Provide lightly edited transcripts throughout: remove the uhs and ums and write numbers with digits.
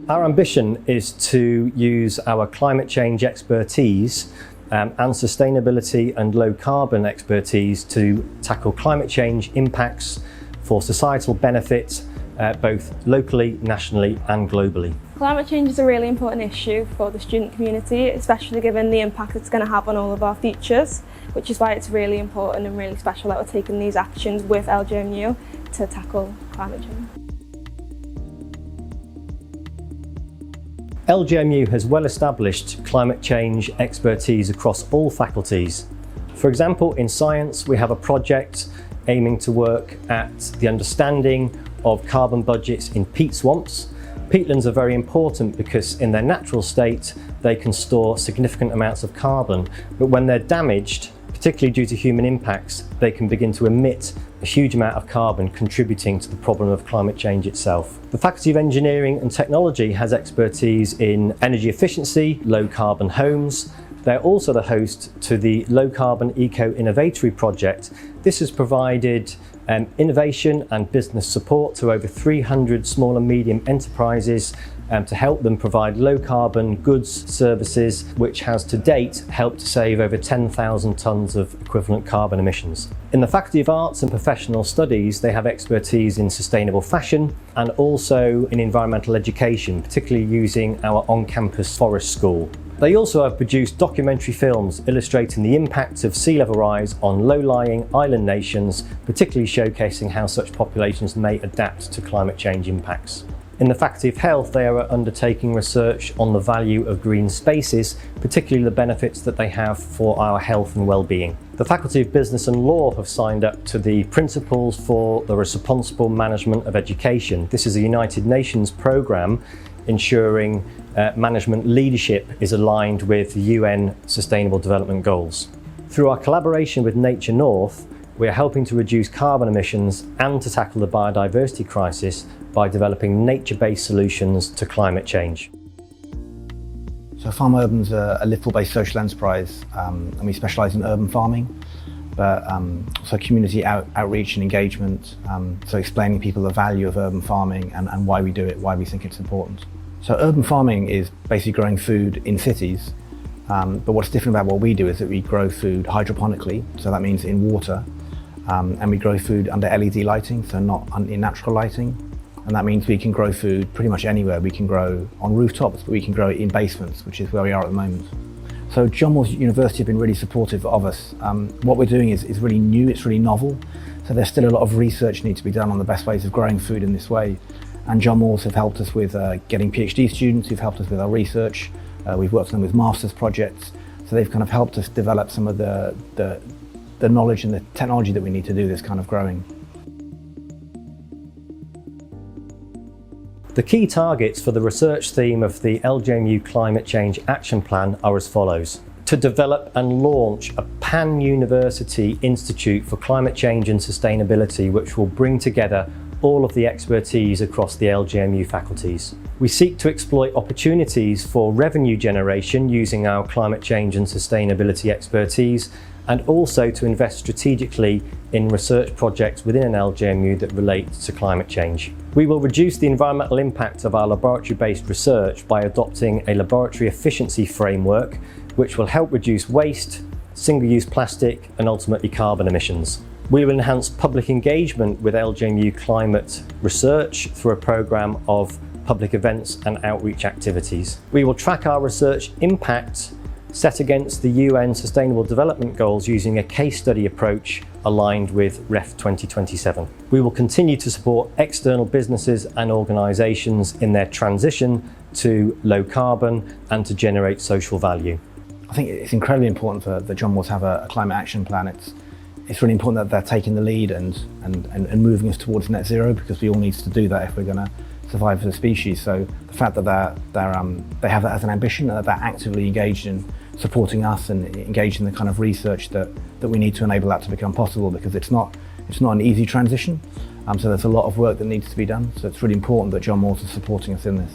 Our ambition is to use our climate change expertise and sustainability and low carbon expertise to tackle climate change impacts for societal benefit, both locally, nationally and globally. Climate change is a really important issue for the student community, especially given the impact it's going to have on all of our futures, which is why it's really important and really special that we're taking these actions with LGMU to tackle climate change. LGMU has well-established climate change expertise across all faculties. For example, in science, we have a project aiming to work at the understanding of carbon budgets in peat swamps. Peatlands are very important because in their natural state, they can store significant amounts of carbon, but when they're damaged, particularly due to human impacts, they can begin to emit a huge amount of carbon, contributing to the problem of climate change itself. The Faculty of Engineering and Technology has expertise in energy efficiency, low carbon homes. They're also the host to the Low Carbon Eco Innovatory project. This has provided innovation and business support to over 300 small and medium enterprises to help them provide low carbon goods, services, which has to date helped to save over 10,000 tonnes of equivalent carbon emissions. In the Faculty of Arts and Professional Studies, they have expertise in sustainable fashion and also in environmental education, particularly using our on-campus forest school. They also have produced documentary films illustrating the impact of sea level rise on low-lying island nations, particularly showcasing how such populations may adapt to climate change impacts. In the Faculty of Health, they are undertaking research on the value of green spaces, particularly the benefits that they have for our health and well-being. The Faculty of Business and Law have signed up to the Principles for the Responsible Management of Education. This is a United Nations programme ensuring management leadership is aligned with the UN Sustainable Development Goals. Through our collaboration with Nature North, we are helping to reduce carbon emissions and to tackle the biodiversity crisis by developing nature-based solutions to climate change. So Farm Urban's a Liverpool-based social enterprise, and we specialise in urban farming, but also community outreach and engagement, so explaining people the value of urban farming and why we do it, why we think it's important. So urban farming is basically growing food in cities, but what's different about what we do is that we grow food hydroponically, so that means in water, and we grow food under LED lighting, so not in natural lighting. And that means we can grow food pretty much anywhere. We can grow on rooftops, but we can grow it in basements, which is where we are at the moment. So John Moores University have been really supportive of us. What we're doing is really new, it's really novel. So there's still a lot of research needs to be done on the best ways of growing food in this way. And John Moores have helped us with getting PhD students who've helped us with our research. We've worked on them with master's projects. So they've kind of helped us develop some of the knowledge and the technology that we need to do this kind of growing. The key targets for the research theme of the LGMU Climate Change Action Plan are as follows. To develop and launch a pan-university institute for climate change and sustainability, which will bring together all of the expertise across the LGMU faculties. We seek to exploit opportunities for revenue generation using our climate change and sustainability expertise, and also to invest strategically in research projects within an LGMU that relate to climate change. We will reduce the environmental impact of our laboratory-based research by adopting a laboratory efficiency framework, which will help reduce waste, single-use plastic, and ultimately carbon emissions. We will enhance public engagement with LGMU climate research through a programme of public events and outreach activities. We will track our research impact set against the UN Sustainable Development Goals using a case study approach aligned with REF 2027. We will continue to support external businesses and organisations in their transition to low carbon and to generate social value. I think it's incredibly important that John Moores have a climate action plan. It's really important that they're taking the lead and moving us towards net zero, because we all need to do that if we're going to survive as a species. So the fact that they have that as an ambition, and that they're actively engaged in supporting us and engaged in the kind of research that we need to enable that to become possible, because it's not an easy transition. So there's a lot of work that needs to be done. So it's really important that John Moores is supporting us in this.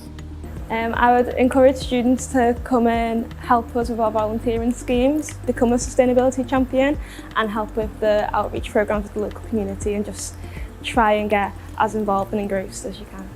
I would encourage students to come and help us with our volunteering schemes, become a sustainability champion, and help with the outreach programmes with the local community, and just try and get as involved and engrossed as you can.